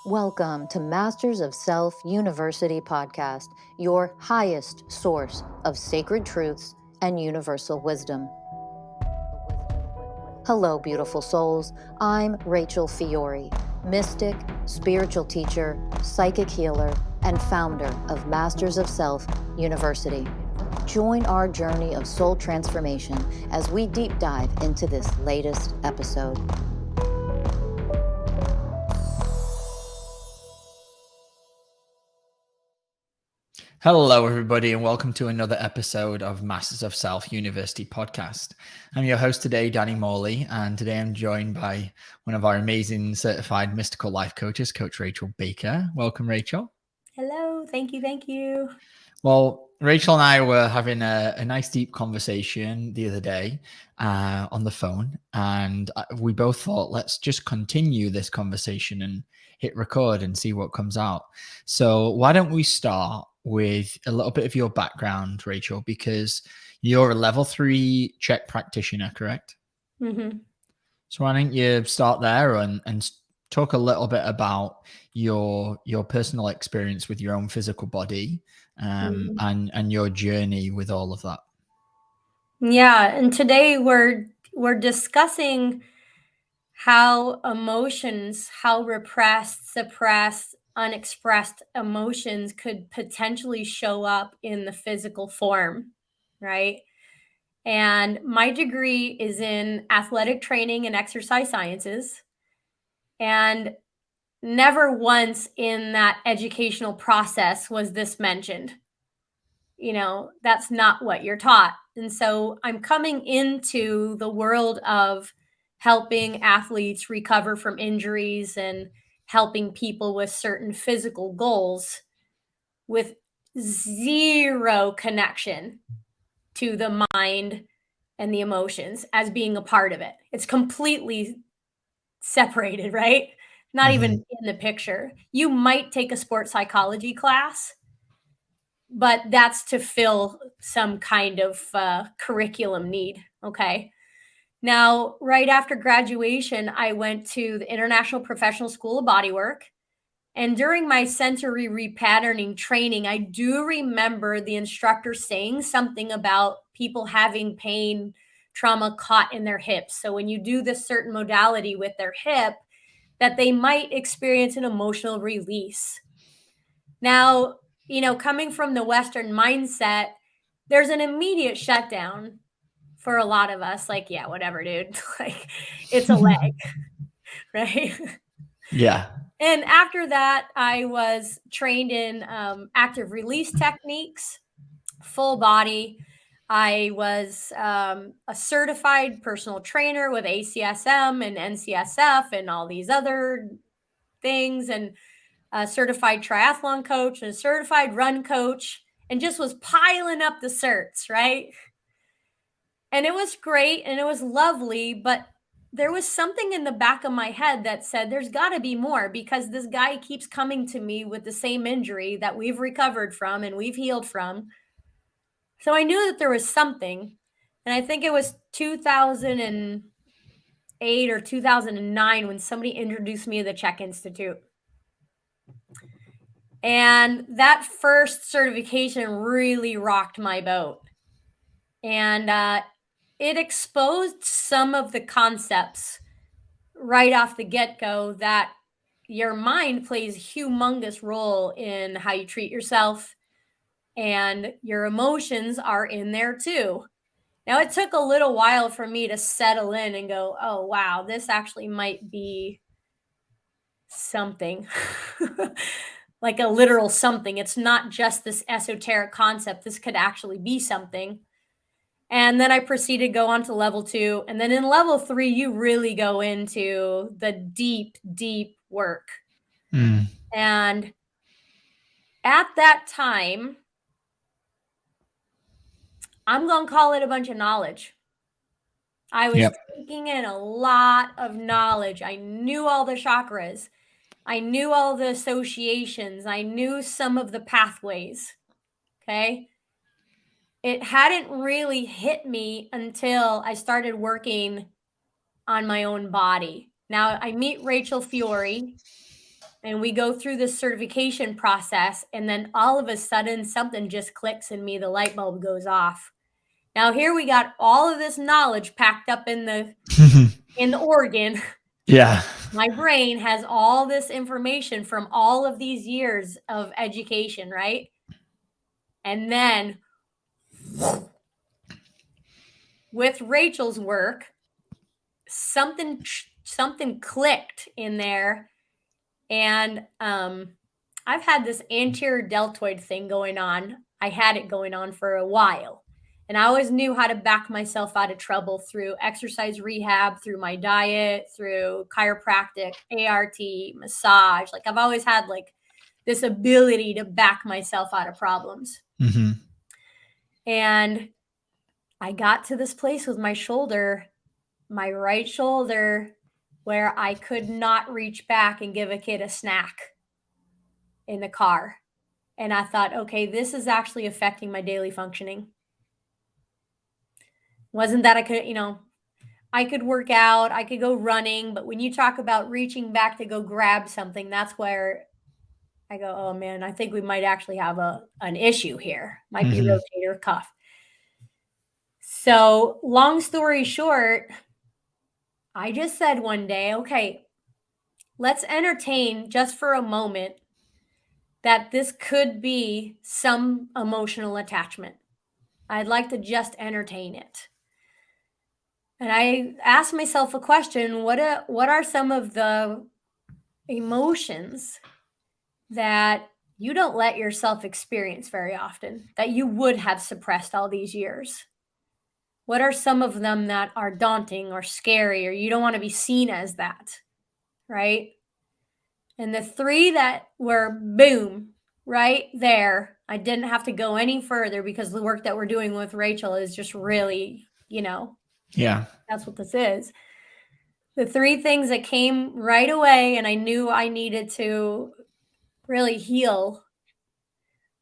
Welcome to Masters of Self University podcast, your highest source of sacred truths and universal wisdom. Hello, beautiful souls. I'm Rachel Fiori, mystic, spiritual teacher, psychic healer, and founder of Masters of Self University. Join our journey of soul transformation as we deep dive into this latest episode. Hello, everybody, and welcome to another episode of Masters of Self University podcast. I'm your host today, Danny Morley, and today I'm joined by one of our amazing certified mystical life coaches, Coach Rachel Baker. Welcome, Rachel. Hello. Thank you. Well, Rachel and I were having a nice deep conversation the other day on the phone, and we both thought, let's just continue this conversation and hit record and see what comes out. So why don't we start with a little bit of your background, Rachel, because you're a level 3 Czech practitioner, correct? Mm-hmm. So why don't you start there and talk a little bit about your personal experience with your own physical body and your journey with all of that. Yeah, and today we're discussing how emotions, how repressed, suppressed, unexpressed emotions could potentially show up in the physical form, right? And my degree is in athletic training and exercise sciences. And never once in that educational process was this mentioned. You know, that's not what you're taught. And so I'm coming into the world of helping athletes recover from injuries and helping people with certain physical goals with zero connection to the mind and the emotions as being a part of it. It's completely separated, right? Not even in the picture. You might take a sports psychology class, but that's to fill some kind of curriculum need. Okay. Now, right after graduation, I went to the International Professional School of Bodywork. And during my sensory repatterning training, I do remember the instructor saying something about people having pain, trauma caught in their hips. So when you do this certain modality with their hip, that they might experience an emotional release. Now, you know, coming from the Western mindset, there's an immediate shutdown for a lot of us. Like, yeah, whatever, dude. Like, it's a leg, right? Yeah. And after that, I was trained in active release techniques, full body. I was a certified personal trainer with ACSM and NCSF and all these other things, and a certified triathlon coach and a certified run coach, and just was piling up the certs, right? And it was great and it was lovely, but there was something in the back of my head that said there's got to be more, because this guy keeps coming to me with the same injury that we've recovered from and we've healed from. So I knew that there was something. And I think it was 2008 or 2009 when somebody introduced me to the Czech Institute. And that first certification really rocked my boat. And it exposed some of the concepts right off the get-go that your mind plays a humongous role in how you treat yourself, and your emotions are in there too. Now, it took a little while for me to settle in and go, oh, wow, this actually might be something. Like a literal something. It's not just this esoteric concept. This could actually be something. And then I proceeded to go on to level 2. And then in level 3, you really go into the deep, deep work. And at that time, I'm going to call it a bunch of knowledge. I was taking in a lot of knowledge. I knew all the chakras. I knew all the associations. I knew some of the pathways. Okay. It hadn't really hit me until I started working on my own body. Now, I meet Rachel Fiori, and we go through this certification process, and then all of a sudden something just clicks in me, the light bulb goes off. Now here we got all of this knowledge packed up in the organ. Yeah. My brain has all this information from all of these years of education, right? And then with Rachel's work, something clicked in there. And I've had this anterior deltoid thing going on. I had it going on for a while. And I always knew how to back myself out of trouble through exercise rehab, through my diet, through chiropractic, ART, massage. Like I've always had like this ability to back myself out of problems. Mm-hmm. And I got to this place with my shoulder, my right shoulder, where I could not reach back and give a kid a snack in the car. And I thought, okay, this is actually affecting my daily functioning. Wasn't that I could, I could work out, I could go running, but when you talk about reaching back to go grab something, that's where I go, oh man, I think we might actually have an issue here. Might be rotator cuff. So long story short, I just said one day, okay, let's entertain just for a moment that this could be some emotional attachment. I'd like to just entertain it. And I asked myself a question, what are some of the emotions that you don't let yourself experience very often, that you would have suppressed all these years? What are some of them that are daunting or scary, or you don't want to be seen as that, right? And the three that were boom, right there, I didn't have to go any further because the work that we're doing with Rachel is just really, yeah, that's what this is. The three things that came right away and I knew I needed to really heal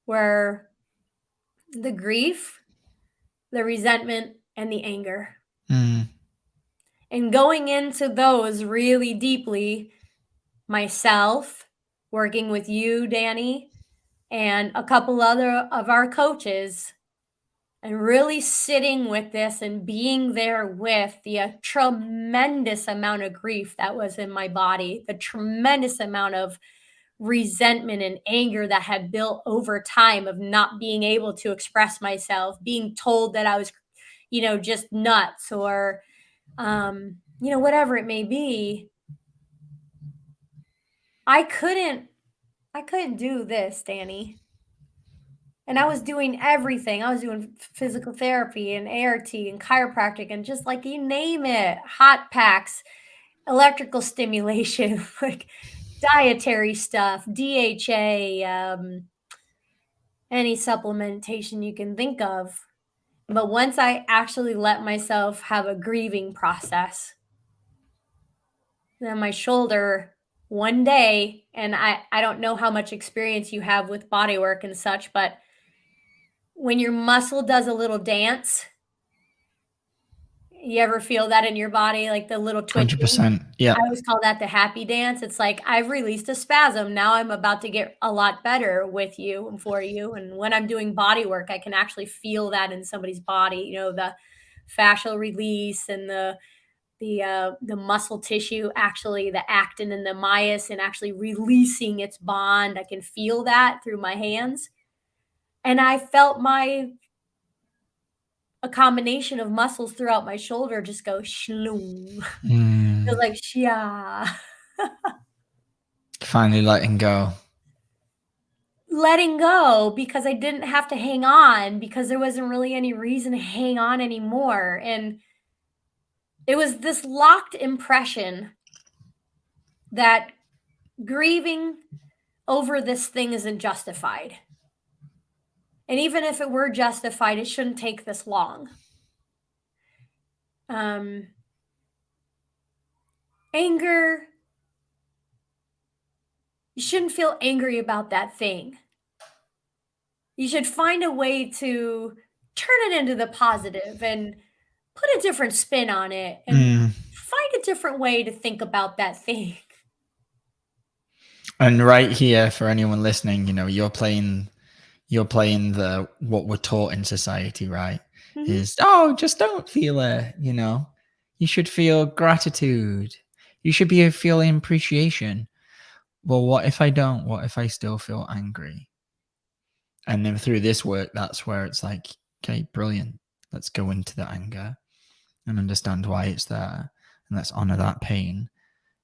were the grief, the resentment, and the anger. And going into those really deeply, myself, working with you, Danny, and a couple other of our coaches, and really sitting with this and being there with the tremendous amount of grief that was in my body, the tremendous amount of resentment and anger that had built over time of not being able to express myself, being told that I was, just nuts or, whatever it may be. I couldn't do this, Danny. And I was doing everything. I was doing physical therapy and ART and chiropractic and just like you name it, hot packs, electrical stimulation, like dietary stuff, DHA, any supplementation you can think of. But once I actually let myself have a grieving process, then my shoulder one day, and I don't know how much experience you have with body work and such, but when your muscle does a little dance, you ever feel that in your body, like the little twitching? 100%. Yeah. I always call that the happy dance. It's like I've released a spasm. Now I'm about to get a lot better with you and for you. And when I'm doing body work, I can actually feel that in somebody's body, the fascial release and the muscle tissue, actually the actin and the myosin actually releasing its bond. I can feel that through my hands. And I felt a combination of muscles throughout my shoulder just go shloom. It was like, shia. Finally letting go. Letting go because I didn't have to hang on because there wasn't really any reason to hang on anymore. And it was this locked impression that grieving over this thing isn't justified. And even if it were justified, it shouldn't take this long. Anger, you shouldn't feel angry about that thing. You should find a way to turn it into the positive and put a different spin on it and find a different way to think about that thing. And right here, for anyone listening, you're playing the what we're taught in society, right? Mhm. Is just don't feel it. You should feel gratitude. You should be feeling appreciation. Well, what if I don't? What if I still feel angry? And then through this work, that's where it's like, okay, brilliant. Let's go into the anger and understand why it's there, and let's honor that pain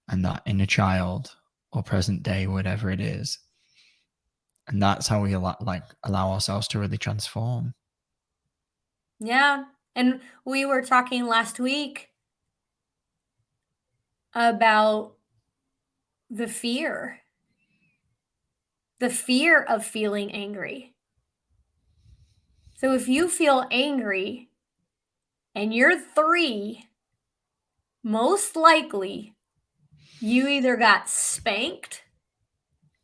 and that inner child or present day, whatever it is. And that's how we allow ourselves to really transform. Yeah. And we were talking last week about the fear of feeling angry. So if you feel angry and you're 3, most likely you either got spanked,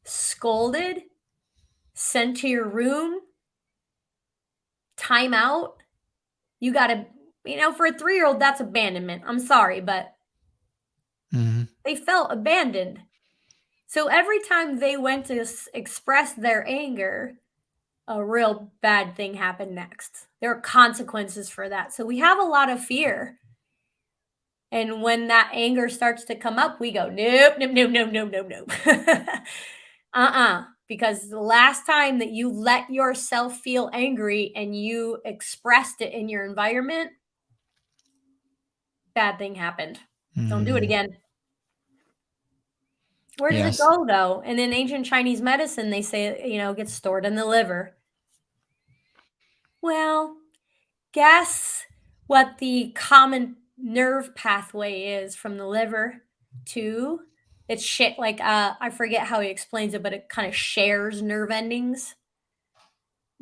scolded, sent to your room, time out. You got to, for a 3-year-old, that's abandonment. I'm sorry, but they felt abandoned. So every time they went to express their anger, a real bad thing happened next. There are consequences for that. So we have a lot of fear. And when that anger starts to come up, we go, nope, nope, nope, nope, nope, nope, nope. Because the last time that you let yourself feel angry and you expressed it in your environment, bad thing happened. Don't do it again. Where does it go, though? And in ancient Chinese medicine, they say, it gets stored in the liver. Well, guess what the common nerve pathway is from the liver to it's shit like I forget how he explains it, but it kind of shares nerve endings.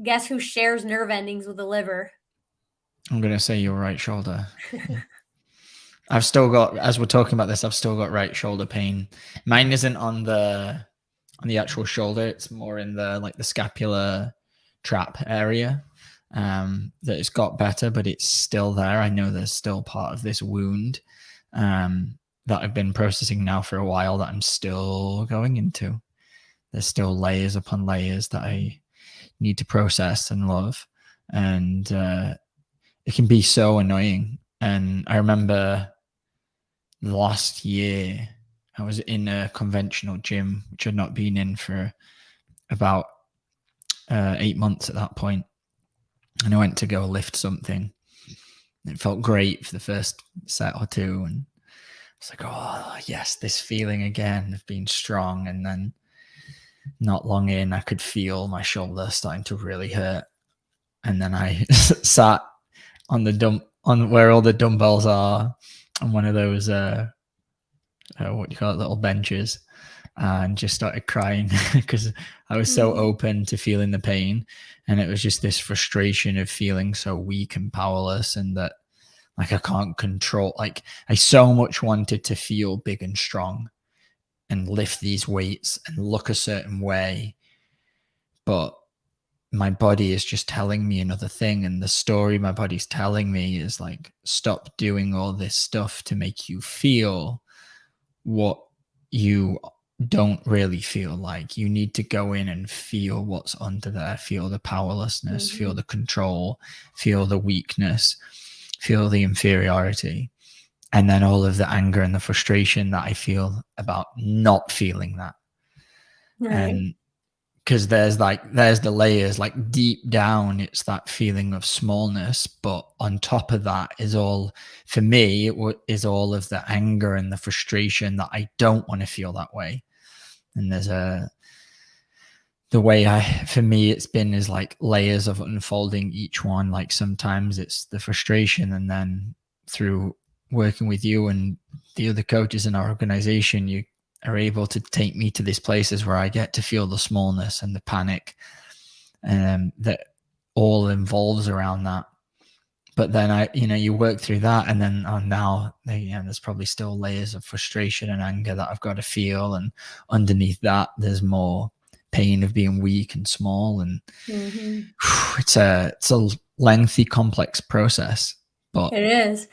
Guess who shares nerve endings with the liver? I'm gonna say your right shoulder. I've still got, as we're talking about this, I've still got right shoulder pain. Mine isn't on the actual shoulder. It's more in the scapular trap area. That it's got better, but it's still there. I know there's still part of this wound that I've been processing now for a while that I'm still going into. There's still layers upon layers that I need to process and love. And it can be so annoying. And I remember last year, I was in a conventional gym, which I'd not been in for about 8 months at that point. And I went to go lift something. It felt great for the first set or two. And it's like, oh, yes, this feeling again of being strong. And then not long in, I could feel my shoulder starting to really hurt. And then I sat on on where all the dumbbells are on one of those, what do you call it, little benches, and just started crying because I was so open to feeling the pain. And it was just this frustration of feeling so weak and powerless, and that I can't control, I so much wanted to feel big and strong and lift these weights and look a certain way, but my body is just telling me another thing. And the story my body's telling me is stop doing all this stuff to make you feel what you don't really feel like. You need to go in and feel what's under there, feel the powerlessness, feel the control, feel the weakness, feel the inferiority, and then all of the anger and the frustration that I feel about not feeling that. Right. And because there's the layers, deep down, it's that feeling of smallness, but on top of that is all, for me, is all of the anger and the frustration that I don't want to feel that way. And there's the way for me, it's been is layers of unfolding each one. Sometimes it's the frustration, and then through working with you and the other coaches in our organization, you are able to take me to these places where I get to feel the smallness and the panic, that all involves around that. But then you work through that, and then now there's probably still layers of frustration and anger that I've got to feel, and underneath that there's more pain of being weak and small, and it's a lengthy, complex process. But it is.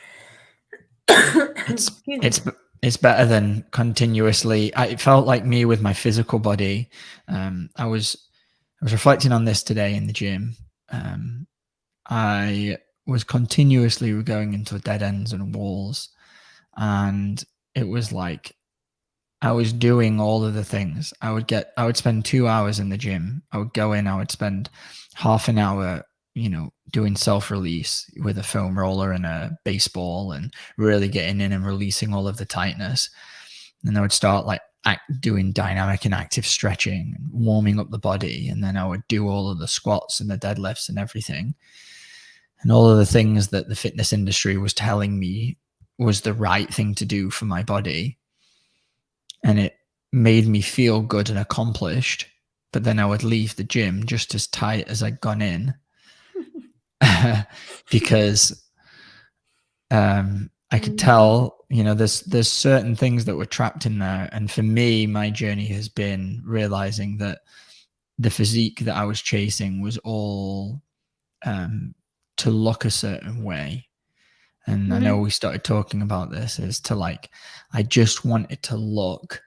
it's better than continuously. It felt like me with my physical body. I was reflecting on this today in the gym. I was continuously going into dead ends and walls, and it was like I was doing all of the things. I would spend 2 hours in the gym. I would go in, I would spend half an hour, doing self-release with a foam roller and a baseball and really getting in and releasing all of the tightness. And I would start like doing dynamic and active stretching and warming up the body. And then I would do all of the squats and the deadlifts and everything. And all of the things that the fitness industry was telling me was the right thing to do for my body. And it made me feel good and accomplished. But then I would leave the gym just as tight as I'd gone in because I could tell, there's certain things that were trapped in there. And for me, my journey has been realizing that the physique that I was chasing was all to look a certain way. And I know we started talking about this, is to like, I just want it to look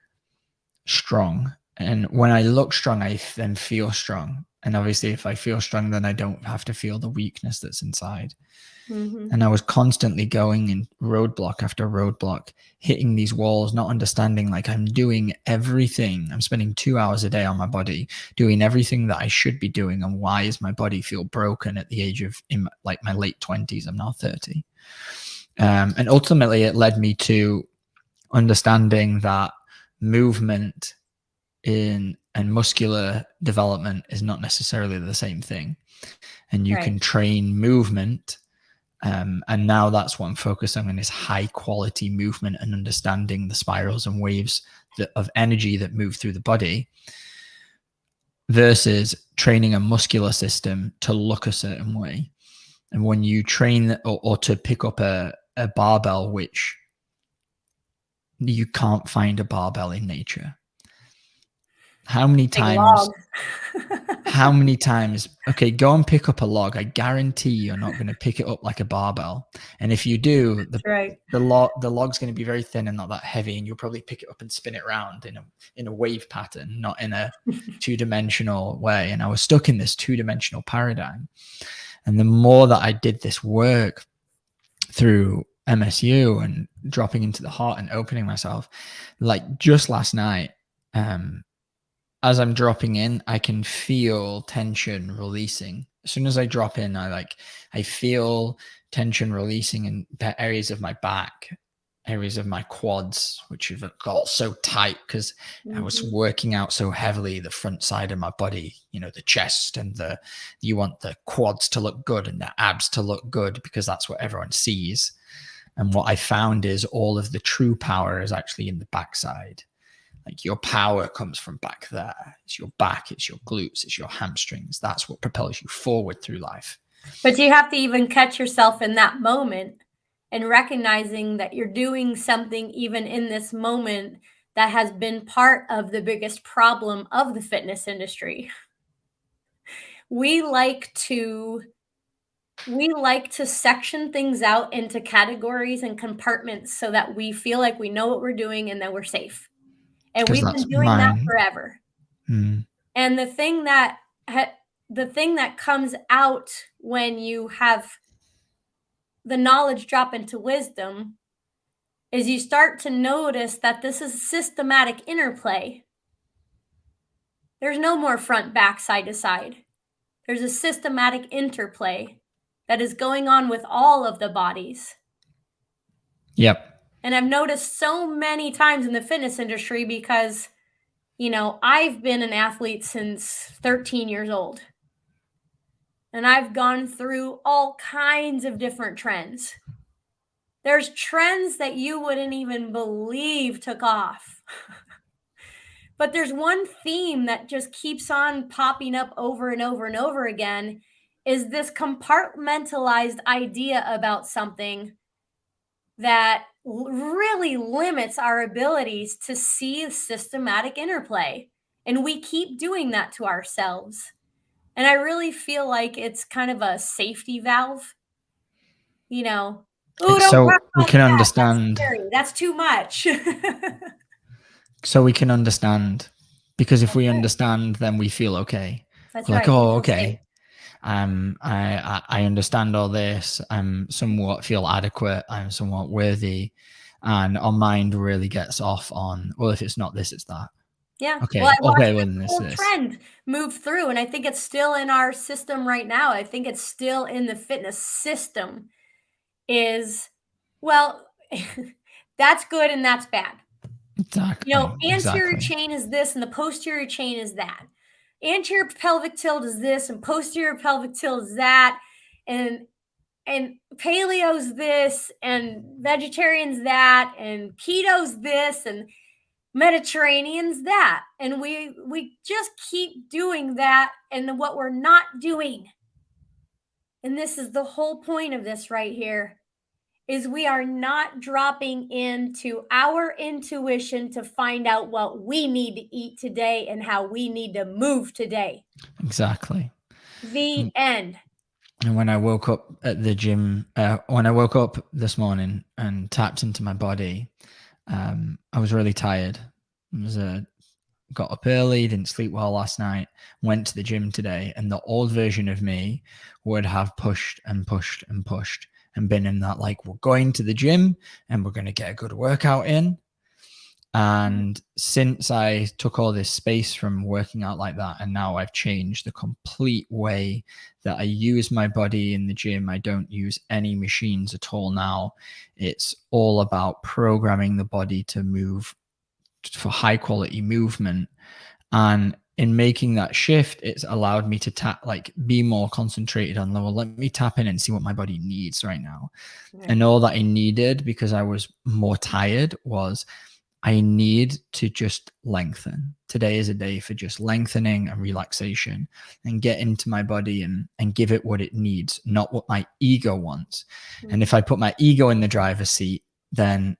strong. And when I look strong, I then feel strong. And obviously, if I feel strong, then I don't have to feel the weakness that's inside. And I was constantly going in roadblock after roadblock, hitting these walls, not understanding like I'm doing everything. I'm spending 2 hours a day on my body, doing everything that I should be doing. And why is my body feel broken at the age of like my late 20s? I'm now 30. And ultimately, it led me to understanding that movement and muscular development is not necessarily the same thing. And you can train movement. And now that's what I'm focusing on, is high quality movement and understanding the spirals and waves of energy that move through the body versus training a muscular system to look a certain way. And when you train or to pick up a barbell, which you can't find a barbell in nature. How many times? Okay, go and pick up a log. I guarantee you're not going to pick it up like a barbell. And if you do, the log's going to be very thin and not that heavy, and you'll probably pick it up and spin it around in a wave pattern, not in a two-dimensional way. And I was stuck in this two-dimensional paradigm. And the more that I did this work through MSU and dropping into the heart and opening myself, like just last night, as I'm dropping in, I can feel tension releasing. As soon as I drop in, I feel tension releasing in areas of my back, areas of my quads, which have got so tight because I was working out so heavily the front side of my body, the chest, and you want the quads to look good and the abs to look good because that's what everyone sees. And what I found is all of the true power is actually in the backside. Like your power comes from back there. It's your back, it's your glutes, it's your hamstrings. That's what propels you forward through life. But you have to even catch yourself in that moment and recognizing that you're doing something even in this moment that has been part of the biggest problem of the fitness industry. We like to section things out into categories and compartments so that we feel like we know what we're doing and that we're safe. And we've been doing that forever. And the thing that comes out when you have the knowledge drop into wisdom is you start to notice that this is systematic interplay. There's no more front, back, side to side. There's a systematic interplay that is going on with all of the bodies. Yep. And I've noticed so many times in the fitness industry because, I've been an athlete since 13 years old. And I've gone through all kinds of different trends. There's trends that you wouldn't even believe took off. But there's one theme that just keeps on popping up over and over and over again, is this compartmentalized idea about something that really limits our abilities to see systematic interplay. And we keep doing that to ourselves. And I really feel like it's kind of a safety valve. Oh, don't So talk we about can that. understand. That's scary. That's too much. So we can understand, because if we right. understand, then we feel okay. That's We're like, right. We oh, feel safe. okay. I understand all this. I'm somewhat feel adequate. I'm somewhat worthy, and our mind really gets off on, well, if it's not this, it's that. Yeah. Okay, Well, I watched well, this then whole this. trend move through, and I think it's still in our system right now. I think it's still in the fitness system. Is well, that's good and that's bad. You know, anterior Exactly. chain is this and the posterior chain is that. Anterior pelvic tilt is this and posterior pelvic tilt is that. And paleo's this and vegetarian's that and keto's this and Mediterranean's that. And we just keep doing that. And what we're not doing, and this is the whole point of this right here, is we are not dropping into our intuition to find out what we need to eat today and how we need to move today. Exactly. The end. And when I woke up at the gym, when I woke up this morning and tapped into my body, I was really tired. Got up early, didn't sleep well last night, went to the gym today, and the old version of me would have pushed and pushed and pushed and been in that, like, we're going to the gym and we're going to get a good workout in. And since I took all this space from working out like that, and now I've changed the complete way that I use my body in the gym. I don't use any machines at all now. It's all about programming the body to move for high quality movement. And in making that shift, it's allowed me to be more concentrated on, well, let me tap in and see what my body needs right now. Right. And all that I needed, because I was more tired, was I need to just lengthen. Today is a day for just lengthening and relaxation, and get into my body and give it what it needs, not what my ego wants. Mm-hmm. And if I put my ego in the driver's seat, then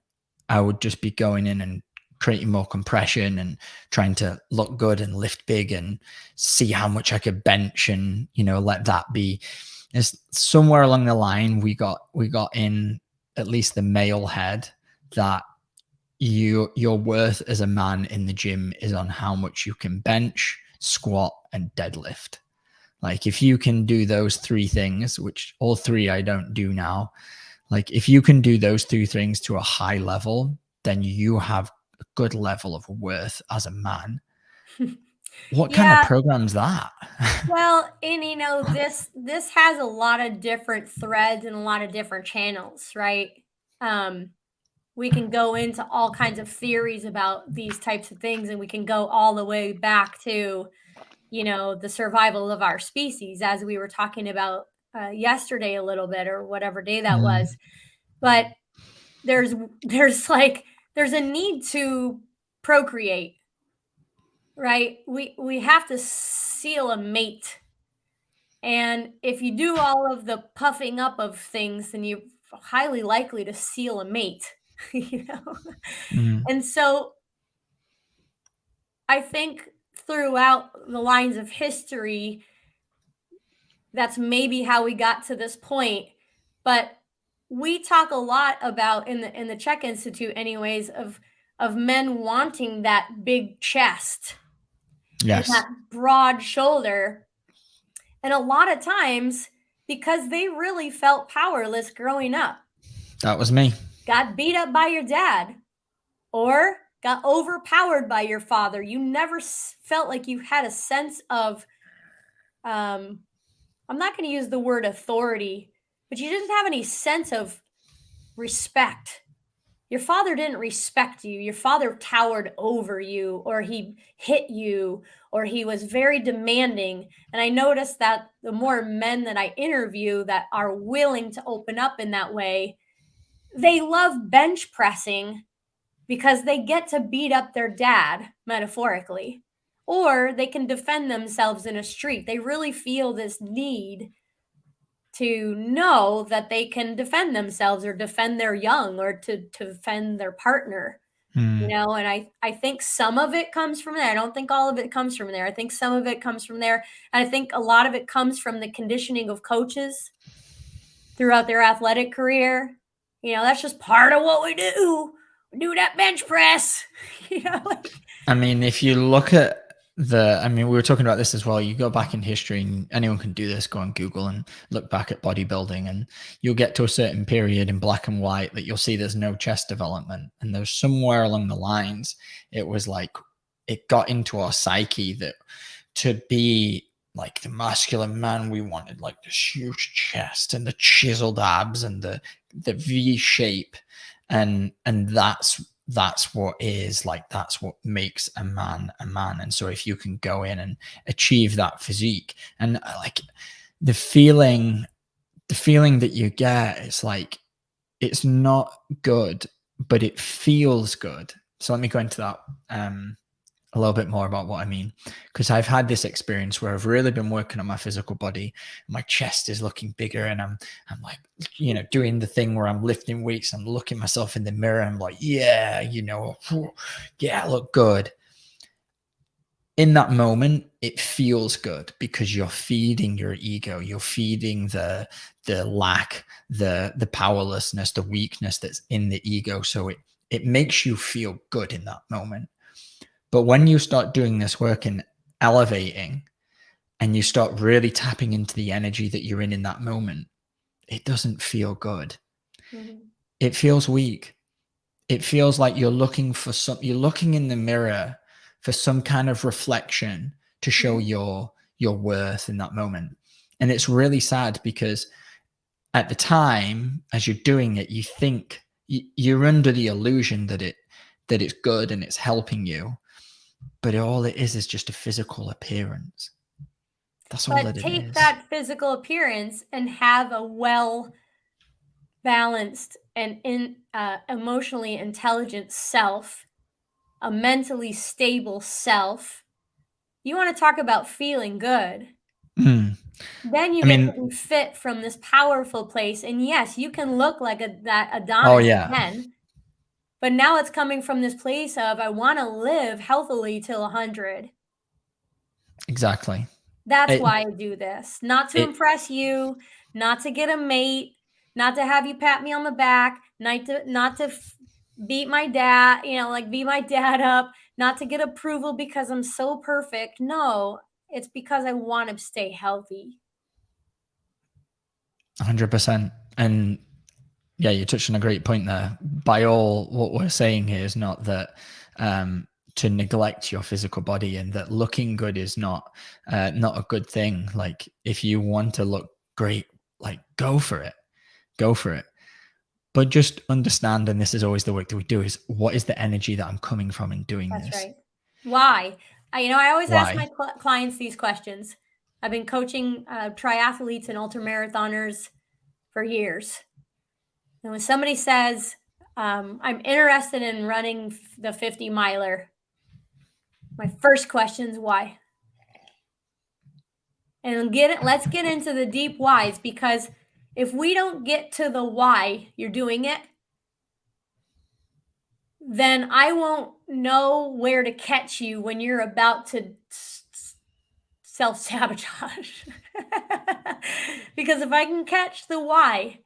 I would just be going in and creating more compression and trying to look good and lift big and see how much I could bench, and, let that be. It's somewhere along the line, we got in, at least the male head, that your worth as a man in the gym is on how much you can bench, squat, and deadlift. Like, if you can do those three things, which all three I don't do now, like, if you can do those three things to a high level, then you have a good level of worth as a man. What kind of program's that? Well, and this has a lot of different threads and a lot of different channels, right? We can go into all kinds of theories about these types of things, and we can go all the way back to, the survival of our species, as we were talking about yesterday a little bit, or whatever day that was. But there's a need to procreate, right? We have to seal a mate. And if you do all of the puffing up of things, then you're highly likely to seal a mate, And so I think throughout the lines of history, that's maybe how we got to this point. But we talk a lot about, in the Czech Institute anyways, of men wanting that big chest, Yes, and that broad shoulder. And a lot of times, because they really felt powerless growing up. That was me. Got beat up by your dad, or got overpowered by your father. You never felt like you had a sense of, I'm not going to use the word authority, but you didn't have any sense of respect. Your father didn't respect you. Your father towered over you, or he hit you, or he was very demanding. And I noticed that the more men that I interview that are willing to open up in that way, they love bench pressing because they get to beat up their dad, metaphorically, or they can defend themselves in a street. They really feel this need to know that they can defend themselves, or defend their young, or to defend their partner, and I think some of it comes from there. I don't think all of it comes from there. I think some of it comes from there. And I think a lot of it comes from the conditioning of coaches throughout their athletic career. That's just part of what we do. We do that bench press. I mean, if you look at we were talking about this as well. You go back in history, and anyone can do this. Go on Google and look back at bodybuilding, and you'll get to a certain period in black and white that you'll see there's no chest development. And there's somewhere along the lines, it was like it got into our psyche that to be like the masculine man, we wanted like this huge chest and the chiseled abs and the V shape, and that's what is like, that's what makes a man a man. And so if you can go in and achieve that physique, and like the feeling that you get, it's like, it's not good, but it feels good. So let me go into that a little bit more about what I mean, because I've had this experience where I've really been working on my physical body. My chest is looking bigger, and I'm like, doing the thing where I'm lifting weights. I'm looking myself in the mirror. I'm like, yeah, I look good. In that moment, it feels good because you're feeding your ego. You're feeding the lack, the powerlessness, the weakness that's in the ego. So it makes you feel good in that moment. But when you start doing this work and elevating, and you start really tapping into the energy that you're in that moment, it doesn't feel good. Mm-hmm. It feels weak. It feels like you're looking in the mirror for some kind of reflection to show your worth in that moment. And it's really sad because at the time, as you're doing it, you think you're under the illusion that it's good and it's helping you. But all it is just a physical appearance. That's all it is. Take that physical appearance and have a well-balanced and emotionally intelligent self, a mentally stable self. You want to talk about feeling good. Then you get to be fit from this powerful place. And yes, you can look like that Adonis again. But now it's coming from this place of, I want to live healthily till 100. Exactly. That's why I do this. Not to impress you, not to get a mate, not to have you pat me on the back, not to beat my dad, beat my dad up, not to get approval because I'm so perfect. No, it's because I want to stay healthy. 100%. And yeah, you touched on a great point there. By all, what we're saying here is not that to neglect your physical body, and that looking good is not a good thing. Like, if you want to look great, like, go for it. But just understand, and this is always the work that we do, is what is the energy that I'm coming from in doing this? That's right. Why? I always ask my clients these questions. I've been coaching triathletes and ultramarathoners for years. And when somebody says, I'm interested in running the 50 miler, my first question is why? And let's get into the deep whys, because if we don't get to the why you're doing it, then I won't know where to catch you when you're about to self-sabotage. Because if I can catch the why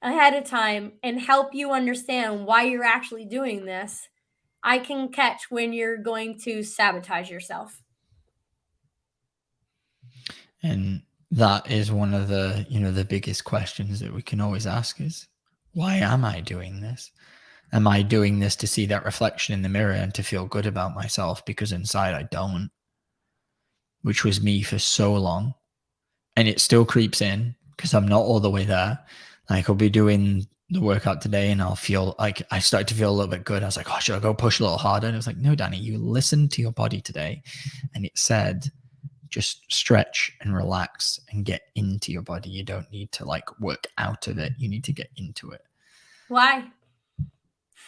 ahead of time and help you understand why you're actually doing this, I can catch when you're going to sabotage yourself. And that is one of the, the biggest questions that we can always ask is, why am I doing this? Am I doing this to see that reflection in the mirror and to feel good about myself? Because inside I don't, which was me for so long. And it still creeps in because I'm not all the way there. Like, I'll be doing the workout today and I'll feel like I started to feel a little bit good. I was like, oh, should I go push a little harder? And it was like, no, Danny, you listened to your body today. And it said, just stretch and relax and get into your body. You don't need to like work out of it. You need to get into it. Why?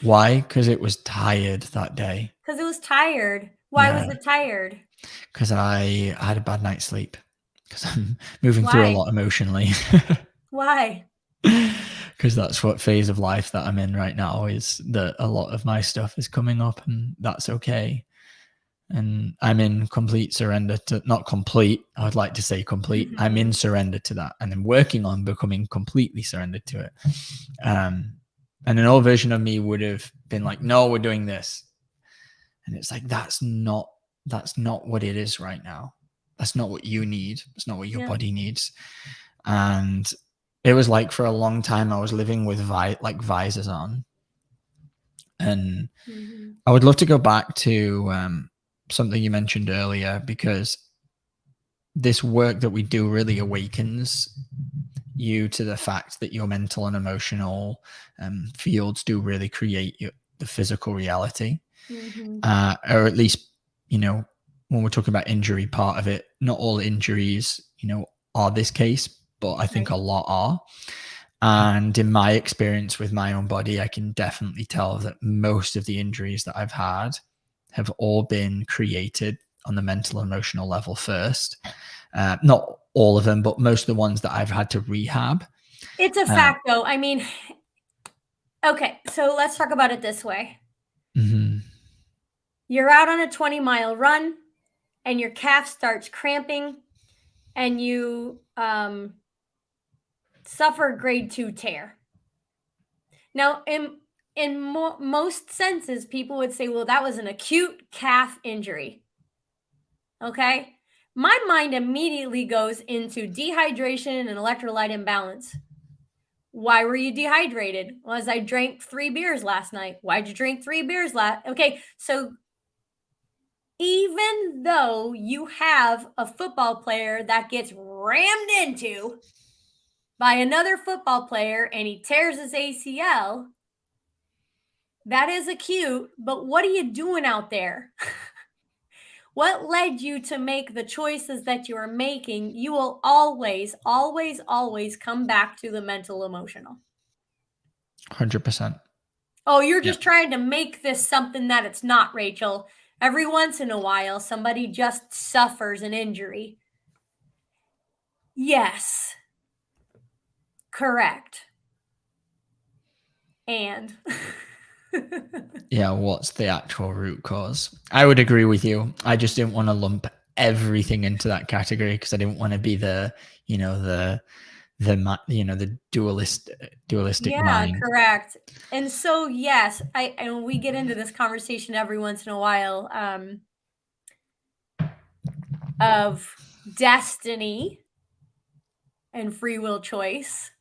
Because it was tired that day. Because it was tired. Why was it tired? Because I had a bad night's sleep. Because I'm moving through a lot emotionally. Why? Because that's what phase of life that I'm in right now, is that a lot of my stuff is coming up, and that's okay. And I'm in complete surrender to, not complete, I would like to say complete. I'm in surrender to that. And I'm working on becoming completely surrendered to it. And an old version of me would have been like, no, we're doing this. And it's like, that's not what it is right now. That's not what you need. It's not what your body needs. And it was like, for a long time, I was living with visors on. And I would love to go back to something you mentioned earlier, because this work that we do really awakens you to the fact that your mental and emotional fields do really create the physical reality. Or at least, you know, when we're talking about injury part of it, not all injuries, you know, are this case, but I think a lot are. And in my experience with my own body, I can definitely tell that most of the injuries that I've had have all been created on the mental emotional level first. Not all of them, but most of the ones that I've had to rehab. It's a fact, though. I mean, okay, so let's talk about it this way. You're out on a 20-mile run and your calf starts cramping and you suffer grade 2 tear. Now, in most senses, people would say, well, that was an acute calf injury. Okay? My mind immediately goes into dehydration and electrolyte imbalance. Why were you dehydrated? Well, as I drank 3 beers last night. Why'd you drink 3 beers last? Okay, so even though you have a football player that gets rammed into by another football player and he tears his ACL, that is acute, but what are you doing out there? What led you to make the choices that you are making? You will always, always, always come back to the mental emotional. 100%. Oh, you're just trying to make this something that it's not, Rachel. Every once in a while, somebody just suffers an injury. Yes. Correct. And yeah, what's the actual root cause? I would agree with you. I just didn't want to lump everything into that category because I didn't want to be the dualistic mind. Correct. And so, yes, and we get into this conversation every once in a while of destiny and free will choice.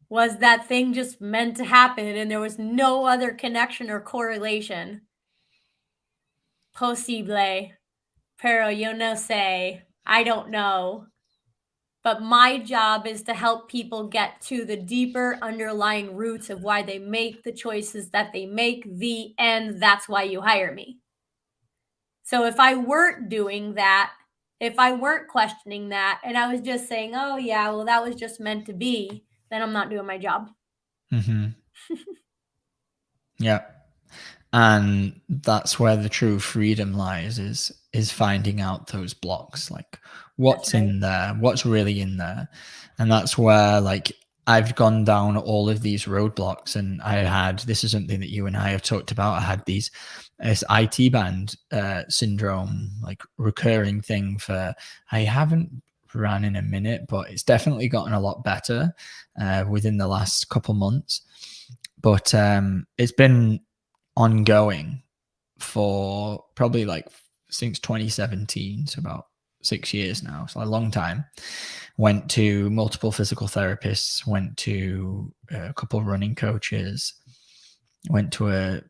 Was that thing just meant to happen and there was no other connection or correlation? Posible, pero yo no sé. I don't know. But my job is to help people get to the deeper underlying roots of why they make the choices that they make, and that's why you hire me. So if I weren't doing that, if I weren't questioning that, and I was just saying, oh yeah, well, that was just meant to be, then I'm not doing my job. Yeah. And that's where the true freedom lies, is finding out those blocks, like what's in there, what's really in there. And that's where, like, I've gone down all of these roadblocks, and this is something that you and I have talked about. I had this IT band syndrome, like recurring thing I haven't ran in a minute, but it's definitely gotten a lot better within the last couple months. But it's been ongoing for probably like since 2017, so about 6 years now, so a long time. Went to multiple physical therapists, went to a couple of running coaches, did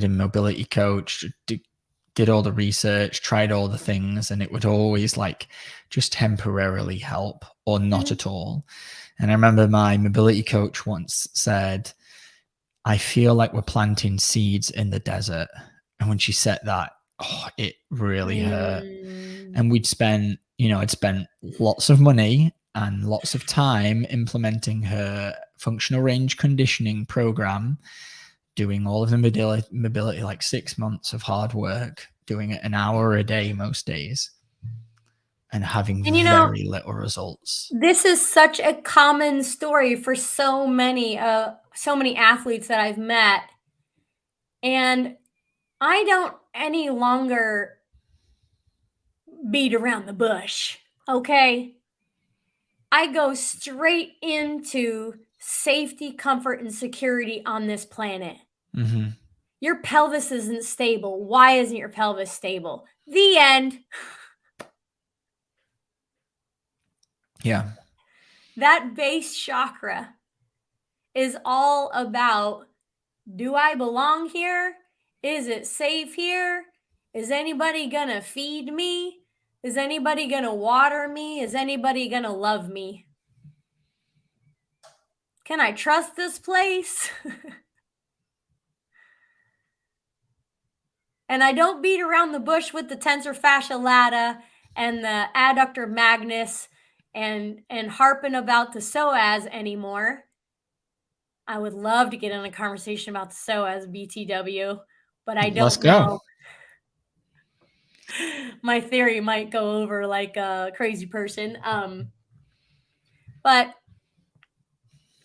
a mobility coach, did all the research, tried all the things, and it would always like just temporarily help or not at all. And I remember my mobility coach once said, I feel like we're planting seeds in the desert. And when she said that, it really hurt. And I'd spent lots of money and lots of time implementing her functional range conditioning program, doing all of the mobility, like 6 months of hard work, doing it an hour a day most days, and having very little results. This is such a common story for so many athletes that I've met. And I don't any longer beat around the bush, okay? I go straight into safety, comfort, and security on this planet. Mm-hmm. Your pelvis isn't stable. Why isn't your pelvis stable? The end. Yeah. That base chakra is all about, do I belong here? Is it safe here? Is anybody gonna feed me? Is anybody gonna water me? Is anybody gonna love me? Can I trust this place? And I don't beat around the bush with the tensor fascia lata and the adductor magnus and harping about the psoas anymore. I would love to get in a conversation about the psoas BTW, but I Let's don't go. know. My theory might go over like a crazy person. But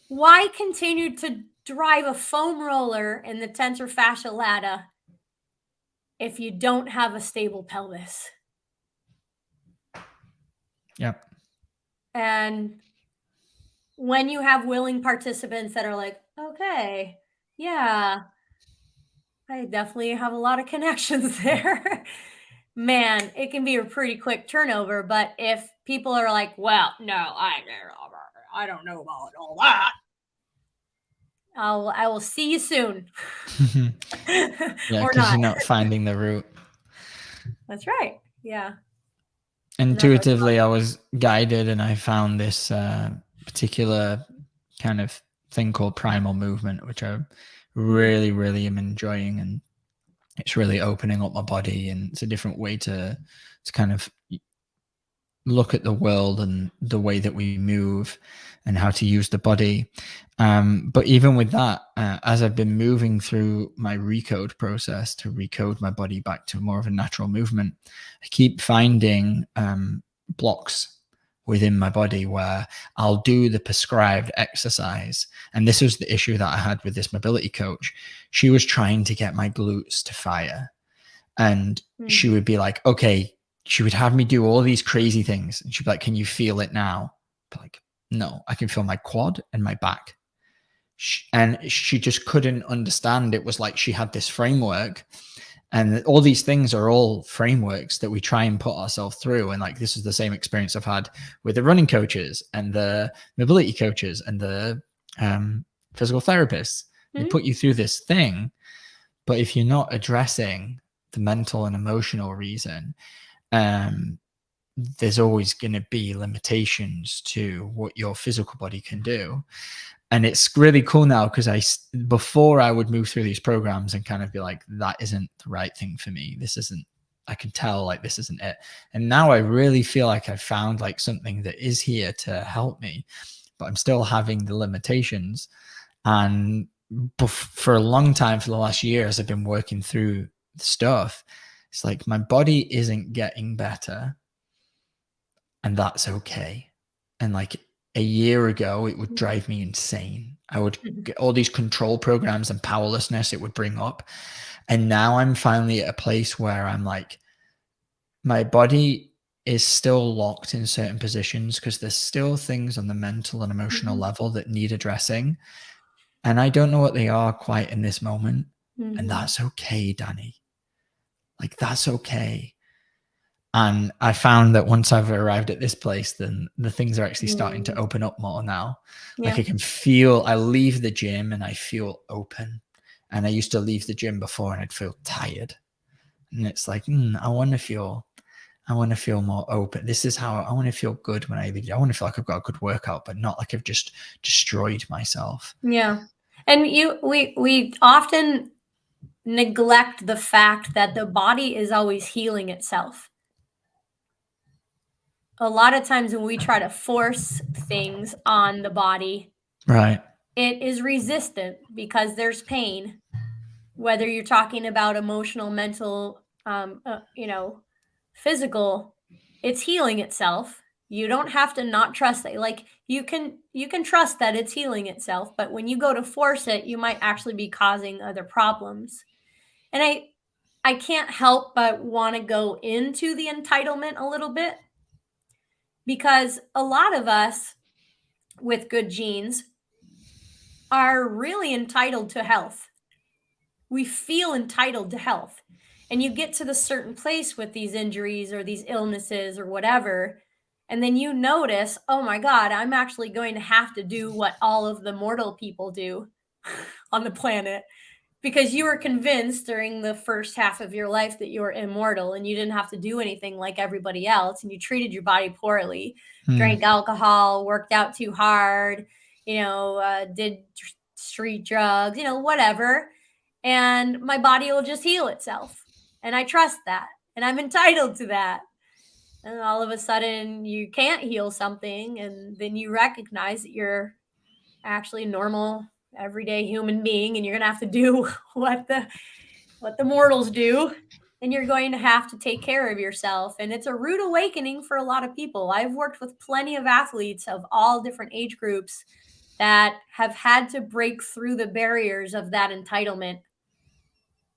why continue to drive a foam roller in the tensor fascia lata if you don't have a stable pelvis? Yep. And when you have willing participants that are like, okay, yeah, I definitely have a lot of connections there. Man, it can be a pretty quick turnover. But if people are like, well, no, I don't know about all that, I will see you soon. Yeah, Or because not. you're not finding the root. That's right. Yeah. Intuitively, I was guided and I found this particular kind of thing called primal movement, which I really, really am enjoying. And it's really opening up my body. And it's a different way to kind of look at the world and the way that we move and how to use the body. But even with that, as I've been moving through my recode process to recode my body back to more of a natural movement, I keep finding blocks within my body where I'll do the prescribed exercise. And this was the issue that I had with this mobility coach. She was trying to get my glutes to fire. And she would be like, okay, she would have me do all these crazy things. And she'd be like, can you feel it now? But like, no, I can feel my quad and my back. And she just couldn't understand. It was like she had this framework. And all these things are all frameworks that we try and put ourselves through. And like, this is the same experience I've had with the running coaches and the mobility coaches and the physical therapists. They put you through this thing. But if you're not addressing the mental and emotional reason, there's always going to be limitations to what your physical body can do. And it's really cool now because before I would move through these programs and kind of be like, that isn't the right thing for me. This isn't, I can tell like this isn't it. And now I really feel like I've found like something that is here to help me, but I'm still having the limitations. And for a long time, for the last year, as I've been working through the stuff, it's like my body isn't getting better, and that's okay. And like a year ago, it would drive me insane. I would get all these control programs and powerlessness it would bring up. And now I'm finally at a place where I'm like, my body is still locked in certain positions because there's still things on the mental and emotional level that need addressing. And I don't know what they are quite in this moment. And that's okay, Danny. Like, that's okay. And I found that once I've arrived at this place, then the things are actually starting to open up more now. Yeah. Like I can feel, I leave the gym and I feel open. And I used to leave the gym before and I'd feel tired. And it's like, I want to feel more open. This is how I want to feel good when I leave. I want to feel like I've got a good workout, but not like I've just destroyed myself. Yeah. And we often neglect the fact that the body is always healing itself. A lot of times when we try to force things on the body, right, it is resistant because there's pain. Whether you're talking about emotional, mental, physical, it's healing itself. You don't have to not trust it. Like you can trust that it's healing itself, but when you go to force it, you might actually be causing other problems. And I can't help but want to go into the entitlement a little bit, because a lot of us with good genes are really entitled to health. We feel entitled to health. And you get to the certain place with these injuries or these illnesses or whatever, and then you notice, oh my God, I'm actually going to have to do what all of the mortal people do on the planet, because you were convinced during the first half of your life that you were immortal and you didn't have to do anything like everybody else, and you treated your body poorly, drank alcohol, worked out too hard, did street drugs, whatever, and my body will just heal itself. And I trust that, and I'm entitled to that. And all of a sudden you can't heal something, and then you recognize that you're actually a normal, everyday human being, and you're gonna have to do what the mortals do, and you're going to have to take care of yourself. And it's a rude awakening for a lot of people. I've worked with plenty of athletes of all different age groups that have had to break through the barriers of that entitlement,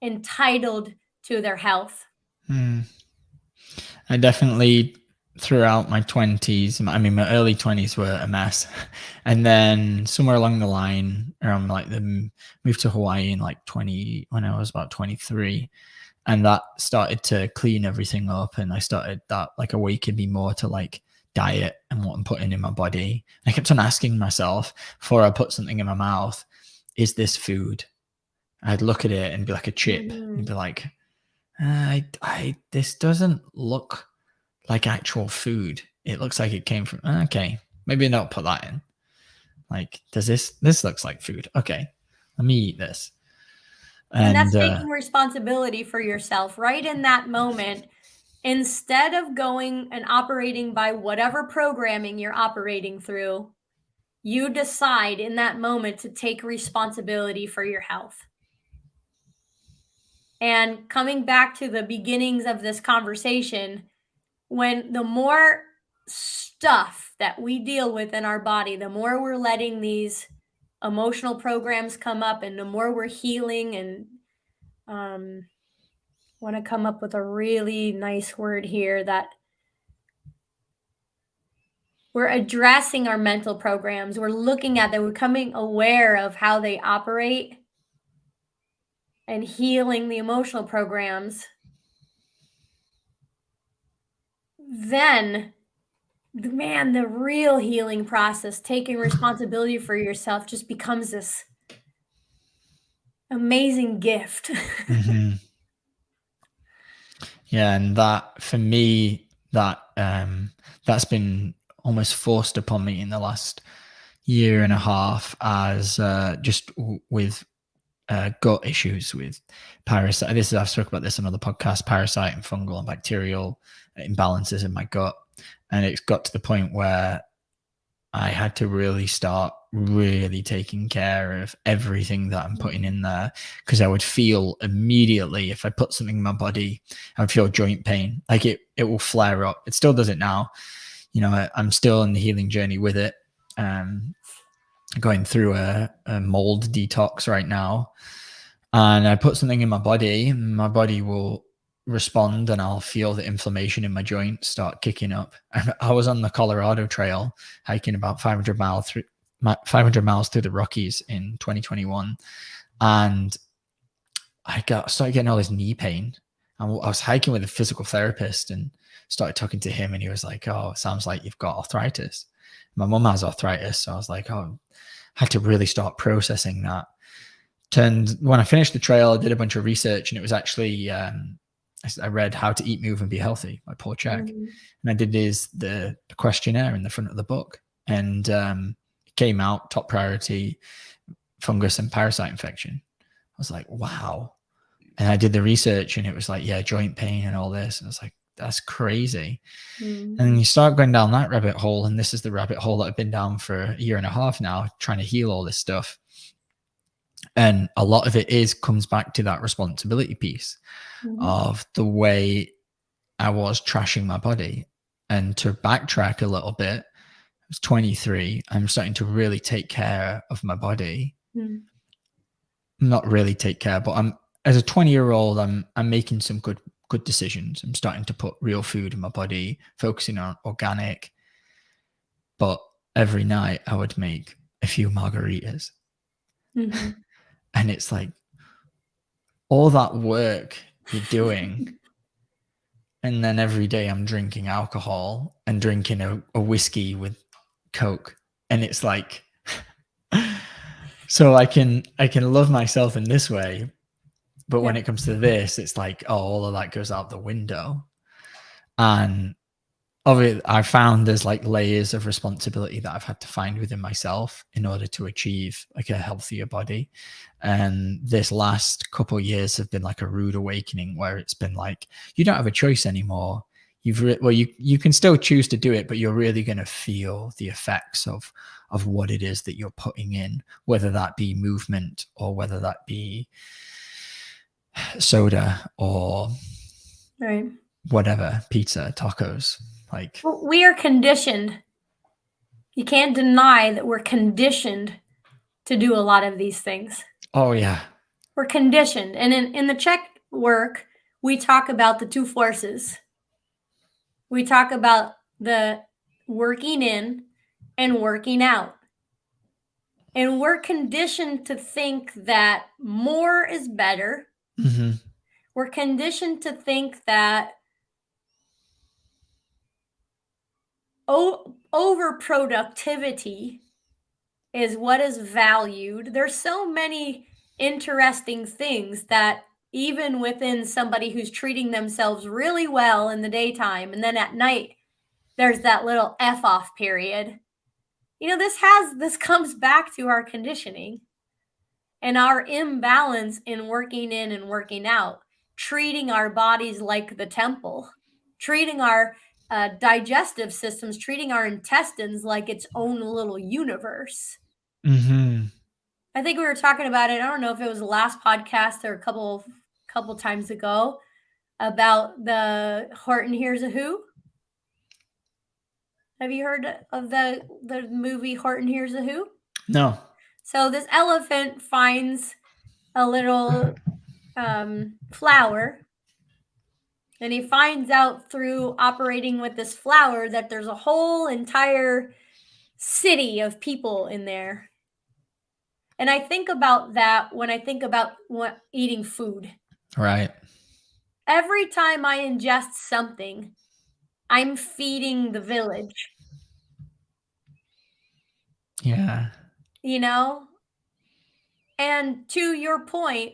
entitled to their health. I definitely, throughout my 20s, I mean, my early 20s were a mess. And then somewhere along the line, around like the move to Hawaii in like when I was about 23, and that started to clean everything up. And I started that like awakened me more to like diet and what I'm putting in my body. I kept on asking myself before I put something in my mouth, is this food? I'd look at it and be like a chip and be like, this doesn't look like actual food. It looks like it came from, okay, maybe not put that in. Like, does this looks like food. Okay, let me eat this. And that's taking responsibility for yourself right in that moment. Instead of going and operating by whatever programming you're operating through, you decide in that moment to take responsibility for your health. And coming back to the beginnings of this conversation, when the more stuff that we deal with in our body, the more we're letting these emotional programs come up, and the more we're healing, and want to come up with a really nice word here, that we're addressing our mental programs, we're looking at them, we're becoming aware of how they operate, and healing the emotional programs, then the real healing process, taking responsibility for yourself, just becomes this amazing gift. Yeah, and that for me, that's been almost forced upon me in the last year and a half, as just with gut issues with parasite. I've spoken about this on other podcasts, parasite and fungal and bacterial imbalances in my gut. And it's got to the point where I had to really start taking care of everything that I'm putting in there, because I would feel immediately, if I put something in my body, I would feel joint pain. Like it will flare up. It still does it now. I'm still in the healing journey with it. Going through a mold detox right now, and I put something in my body will respond, and I'll feel the inflammation in my joints start kicking up. I was on the Colorado Trail hiking about 500 miles through the Rockies in 2021, and I started getting all this knee pain. I was hiking with a physical therapist and started talking to him, and he was like, "Oh, it sounds like you've got arthritis." My mum has arthritis, so I was like, "Oh," I had to really start processing that. When I finished the trail, I did a bunch of research, and it was actually I read How to Eat, Move, and Be Healthy by Paul Chek. And I did the questionnaire in the front of the book, and it came out top priority, fungus and parasite infection. I was like, wow. And I did the research, and it was like, yeah, joint pain and all this. And I was like, that's crazy. And then you start going down that rabbit hole, and this is the rabbit hole that I've been down for a year and a half now, trying to heal all this stuff. And a lot of it comes back to that responsibility piece of the way I was trashing my body. And to backtrack a little bit, I was 23. I'm starting to really take care of my body. Not really take care, but as a 20-year-old, I'm making some good decisions. I'm starting to put real food in my body, focusing on organic. But every night I would make a few margaritas. Mm-hmm. And it's like all that work you're doing. And then every day I'm drinking alcohol and drinking a whiskey with Coke. And it's like, so I can love myself in this way. But when it comes to this, it's like, oh, all of that goes out the window. And of it, I found there's like layers of responsibility that I've had to find within myself in order to achieve like a healthier body. And this last couple of years have been like a rude awakening where it's been like, you don't have a choice anymore. You can still choose to do it, but you're really going to feel the effects of what it is that you're putting in, whether that be movement or whether that be soda or Right. whatever, pizza, tacos. Like, we are conditioned. You can't deny that we're conditioned to do a lot of these things. oh yeah. We're conditioned. And in the check work, we talk about the two forces. We talk about the working in and working out. And we're conditioned to think that more is better. Mm-hmm. We're conditioned to think that overproductivity is what is valued. There's so many interesting things that even within somebody who's treating themselves really well in the daytime, and then at night, there's that little F off period. This comes back to our conditioning and our imbalance in working in and working out, treating our bodies like the temple, treating our digestive systems, treating our intestines like its own little universe. Mm-hmm. I think we were talking about it. I don't know if it was the last podcast or a couple times ago about the Horton Hears a Who. Have you heard of the movie Horton Hears a Who? No. So this elephant finds a little flower, and he finds out through operating with this flower that there's a whole entire city of people in there. And I think about that when I think about eating food. Right. Every time I ingest something, I'm feeding the village. Yeah. And to your point,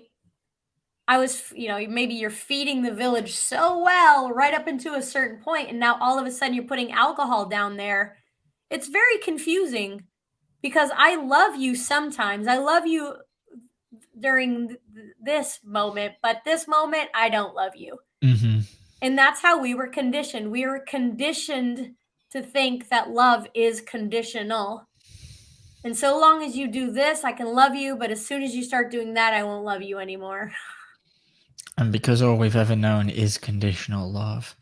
I was, maybe you're feeding the village so well right up into a certain point, and now all of a sudden you're putting alcohol down there. It's very confusing because I love you sometimes. I love you during this moment, but this moment, I don't love you. Mm-hmm. And that's how we were conditioned. We were conditioned to think that love is conditional. And so long as you do this, I can love you. But as soon as you start doing that, I won't love you anymore. And because all we've ever known is conditional love.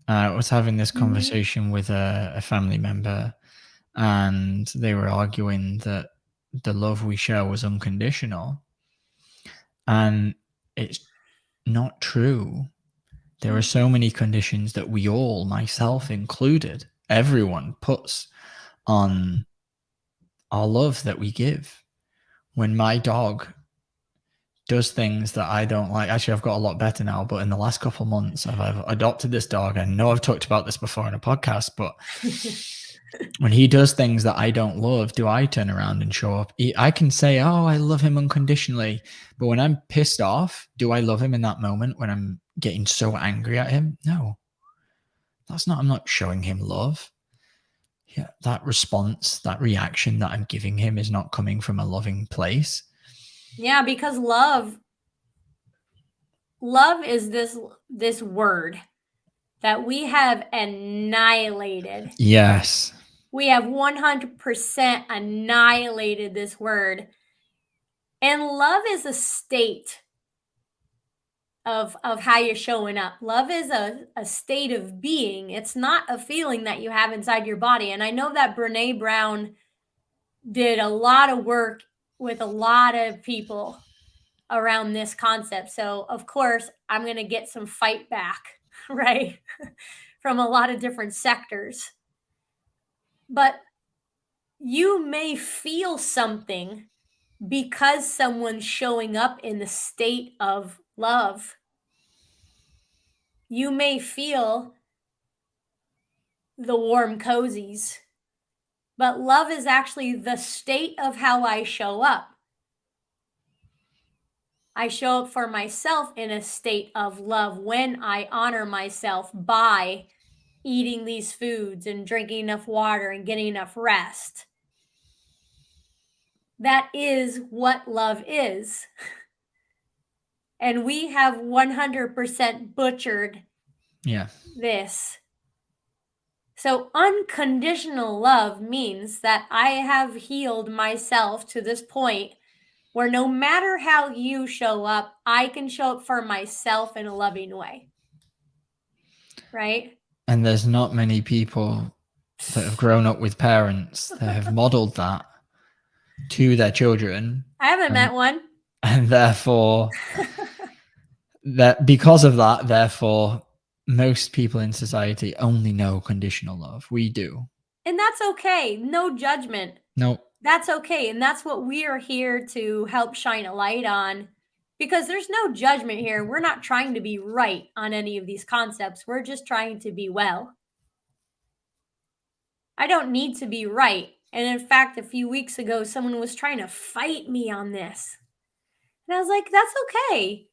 I was having this conversation with a family member, and they were arguing that the love we share was unconditional. And it's not true. There are so many conditions that we all, myself included, everyone puts on our love that we give. When my dog does things that I don't like, actually, I've got a lot better now, but in the last couple of months, I've adopted this dog. I know I've talked about this before in a podcast, but when he does things that I don't love, do I turn around and show up? I can say, oh, I love him unconditionally. But when I'm pissed off, do I love him in that moment when I'm getting so angry at him? No, I'm not showing him love. Yeah, that response, that reaction that I'm giving him is not coming from a loving place. Yeah, because love is this word that we have annihilated. Yes. We have 100% annihilated this word. And love is a state of how you're showing up. Love is a state of being. It's not a feeling that you have inside your body. And I know that Brene Brown did a lot of work with a lot of people around this concept. So, of course, I'm going to get some fight back, right? From a lot of different sectors. But you may feel something because someone's showing up in the state of love. You may feel the warm cozies, but love is actually the state of how I show up. I show up for myself in a state of love when I honor myself by eating these foods and drinking enough water and getting enough rest. That is what love is. And we have 100% butchered this. So unconditional love means that I have healed myself to this point where no matter how you show up, I can show up for myself in a loving way. Right? And there's not many people that have grown up with parents that have modeled that to their children. I haven't met one. And therefore, that because of that, therefore, most people in society only know conditional love. We do. And that's okay. No judgment. No. That's okay. And that's what we are here to help shine a light on, because there's no judgment here. We're not trying to be right on any of these concepts. We're just trying to be well. I don't need to be right. And in fact, a few weeks ago, someone was trying to fight me on this. And I was like, that's okay.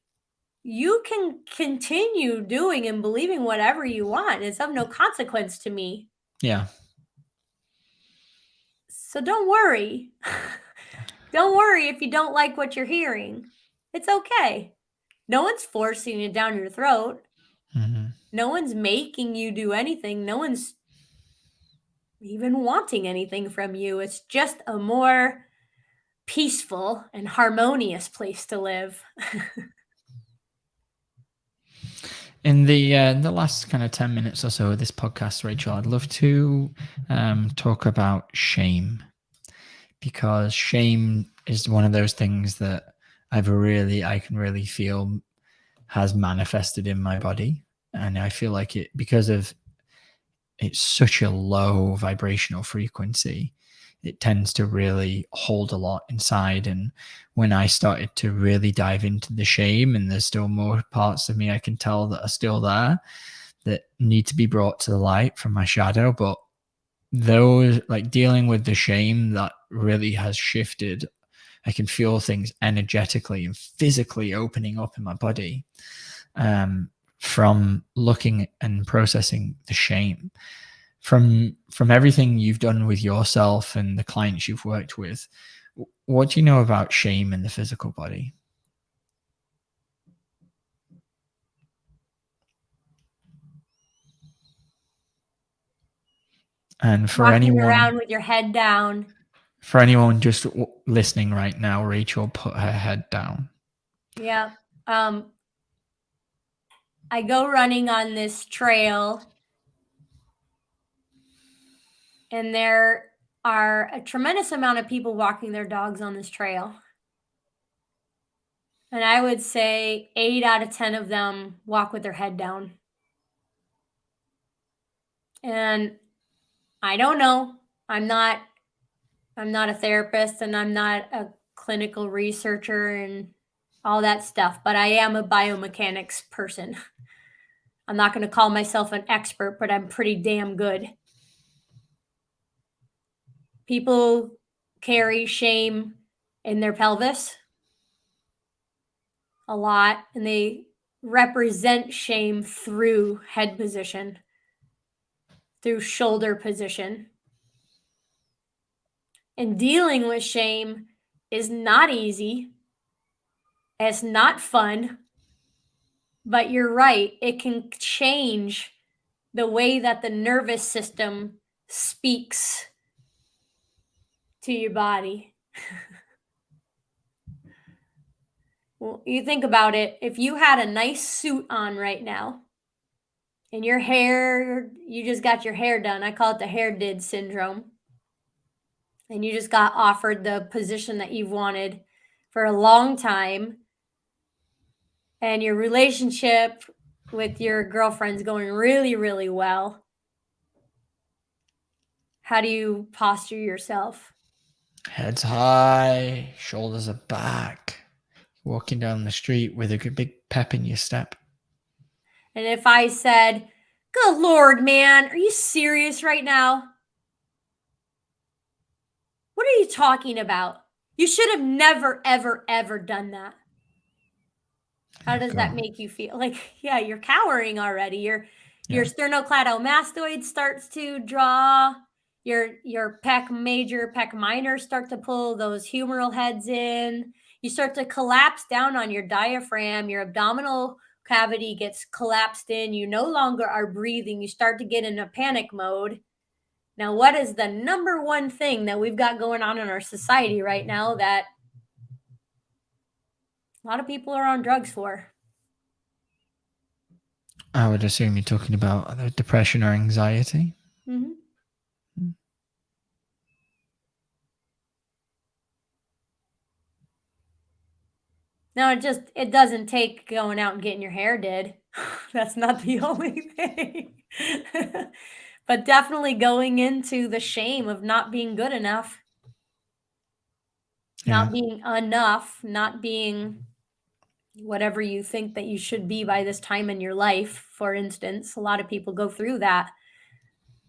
You can continue doing and believing whatever you want. It's of no consequence to me. Yeah. So don't worry. Don't worry if you don't like what you're hearing. It's okay. No one's forcing it down your throat. Mm-hmm. No one's making you do anything. No one's even wanting anything from you. It's just a more peaceful and harmonious place to live. In the last kind of 10 minutes or so of this podcast, Rachel, I'd love to talk about shame, because shame is one of those things that I can really feel has manifested in my body. And I feel like because of it's such a low vibrational frequency, it tends to really hold a lot inside. And when I started to really dive into the shame, and there's still more parts of me I can tell that are still there that need to be brought to the light from my shadow, but those, like, dealing with the shame, that really has shifted. I can feel things energetically and physically opening up in my body from looking and processing the shame. From everything you've done with yourself and the clients you've worked with, what do you know about shame in the physical body? And for Walking anyone around with your head down. For anyone just listening right now, Rachel put her head down. Yeah. I go running on this trail, and there are a tremendous amount of people walking their dogs on this trail. And I would say 8 out of 10 of them walk with their head down. And I don't know. I'm not a therapist, and I'm not a clinical researcher and all that stuff, but I am a biomechanics person. I'm not going to call myself an expert, but I'm pretty damn good. People carry shame in their pelvis a lot, and they represent shame through head position, through shoulder position. And dealing with shame is not easy. It's not fun. But you're right, it can change the way that the nervous system speaks to your body. Well, you think about it, if you had a nice suit on right now, and your hair, you just got your hair done, I call it the hair did syndrome, and you just got offered the position that you've wanted for a long time, and your relationship with your girlfriend's going really, really well, how do you posture yourself? Heads high, shoulders are back. Walking down the street with a good big pep in your step. And if I said, "Good Lord, man, are you serious right now? What are you talking about? You should have never, ever, ever done that." How does that make you feel? Like, yeah, you're cowering already. Your sternocleidomastoid starts to draw. Your pec major, pec minor start to pull those humeral heads in. You start to collapse down on your diaphragm. Your abdominal cavity gets collapsed in. You no longer are breathing. You start to get in a panic mode. Now, what is the number one thing that we've got going on in our society right now that a lot of people are on drugs for? I would assume you're talking about depression or anxiety. Mm-hmm. No, it doesn't take going out and getting your hair did. That's not the only thing. But definitely going into the shame of not being good enough, not being enough, not being whatever you think that you should be by this time in your life. For instance, a lot of people go through that.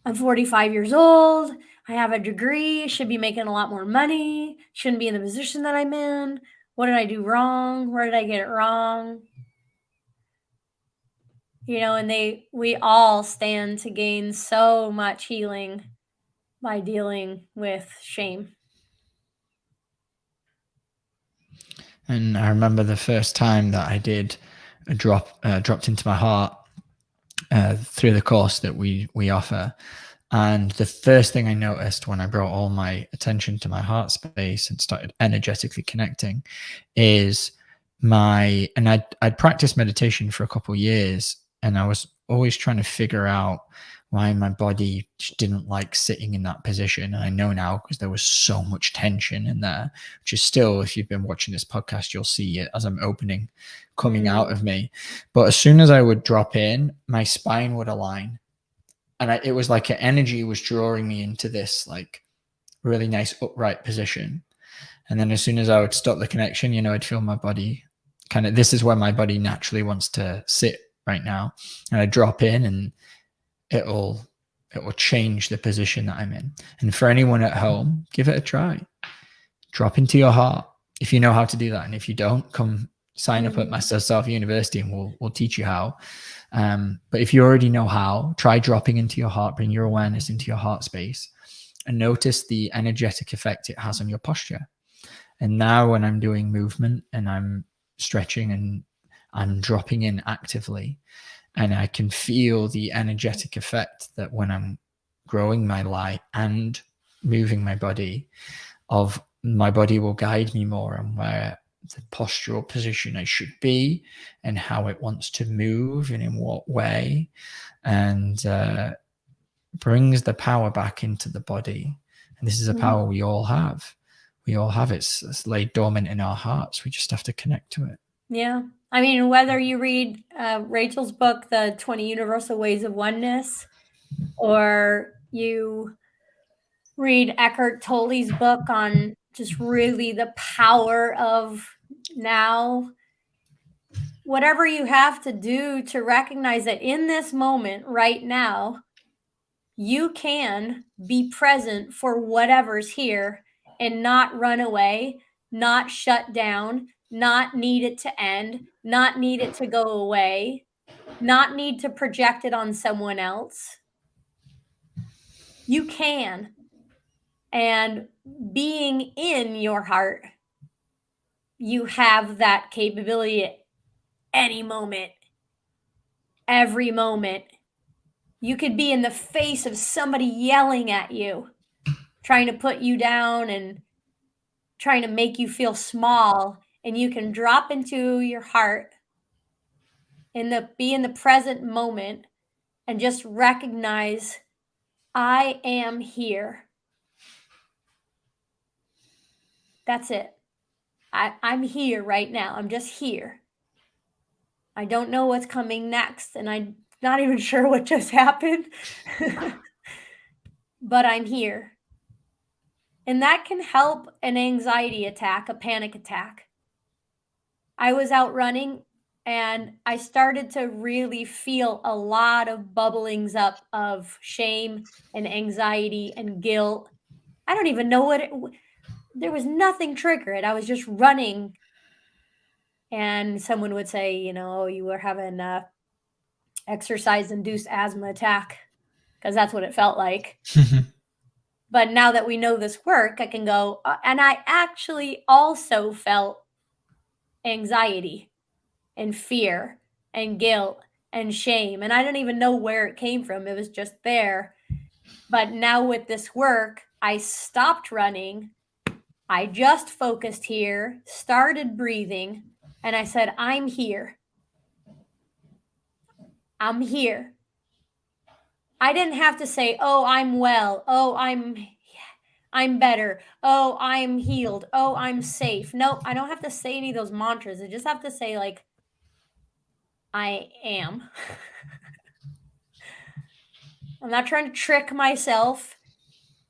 I'm 45 years old. I have a degree, should be making a lot more money, shouldn't be in the position that I'm in. What did I do wrong? Where did I get it wrong? And we all stand to gain so much healing by dealing with shame. And I remember the first time that I did a dropped into my heart through the course that we offer. And the first thing I noticed when I brought all my attention to my heart space and started energetically connecting is I'd practiced meditation for a couple of years, and I was always trying to figure out why my body just didn't like sitting in that position. And I know now because there was so much tension in there, which is still, if you've been watching this podcast, you'll see it as I'm opening, coming out of me. But as soon as I would drop in, my spine would align. And it was like an energy was drawing me into this like really nice upright position. And then as soon as I would stop the connection, I'd feel my body kind of, this is where my body naturally wants to sit right now. And I drop in and it will change the position that I'm in. And for anyone at home, give it a try. Drop into your heart if you know how to do that. And if you don't, come sign up at Master Self University and we'll teach you how. But if you already know how, try dropping into your heart, bring your awareness into your heart space and notice the energetic effect it has on your posture. And now when I'm doing movement and I'm stretching and I'm dropping in actively, and I can feel the energetic effect that when I'm growing my light and moving my body will guide me more on where the postural position I should be and how it wants to move and in what way, and brings the power back into the body. And this is a power we all have. It's laid dormant in our hearts. We just have to connect to it. Yeah. I mean, whether you read Rachel's book, The 20 Universal Ways of Oneness, or you read Eckhart Tolle's book on just really the power of now, whatever you have to do to recognize that in this moment right now, you can be present for whatever's here and not run away, not shut down, not need it to end, not need it to go away, not need to project it on someone else. You can. And being in your heart, you have that capability at any moment, every moment. You could be in the face of somebody yelling at you, trying to put you down and trying to make you feel small, and you can drop into your heart and be in the present moment and just recognize, I am here. That's it. I'm here right now. I'm just here. I don't know what's coming next, and I'm not even sure what just happened. But I'm here. And that can help an anxiety attack, a panic attack. I was out running and I started to really feel a lot of bubblings up of shame and anxiety and guilt. I don't even know there was nothing triggered. I was just running, and someone would say, "Oh, you were having a exercise induced asthma attack," because that's what it felt like. But now that we know this work, I can go, and I actually also felt anxiety and fear and guilt and shame. And I don't even know where it came from. It was just there. But now with this work, I stopped running. I just focused here, started breathing, and I said, I'm here. I'm here. I didn't have to say, oh, I'm well. Oh, I'm better. Oh, I'm healed. Oh, I'm safe. No, I don't have to say any of those mantras. I just have to say, like, I am. I'm not trying to trick myself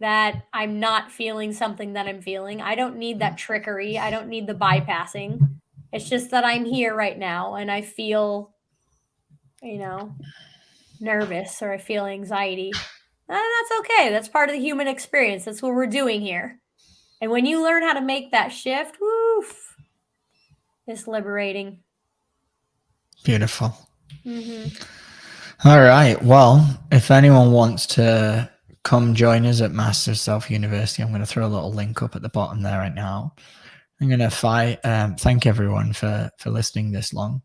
that I'm not feeling something that I'm feeling. I don't need that trickery. I don't need the bypassing. It's just that I'm here right now and I feel, nervous, or I feel anxiety. And that's okay. That's part of the human experience. That's what we're doing here. And when you learn how to make that shift, woof, it's liberating. Beautiful. Mm-hmm. All right. Well, if anyone wants to come join us at Masters of Self University, I'm going to throw a little link up at the bottom there right now. I'm going to thank everyone for listening this long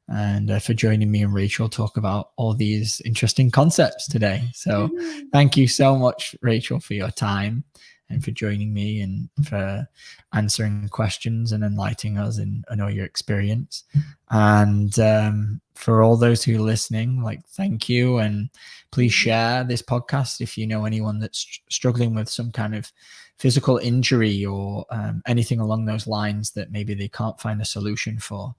and for joining me and Rachel talk about all these interesting concepts today. So thank you so much, Rachel, for your time and for joining me and for answering questions and enlightening us and all your experience. And for all those who are listening, thank you. And please share this podcast if you know anyone that's struggling with some kind of physical injury or anything along those lines that maybe they can't find a solution for.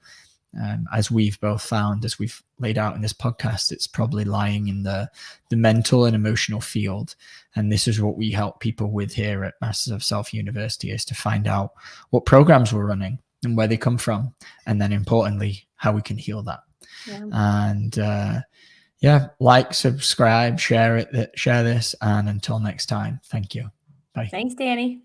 As we've both found, as we've laid out in this podcast, it's probably lying in the mental and emotional field. And this is what we help people with here at Masters of Self University, is to find out what programs we're running and where they come from. And then importantly, how we can heal that. Yeah. And like, subscribe, share this. And until next time, thank you. Bye. Thanks, Danny.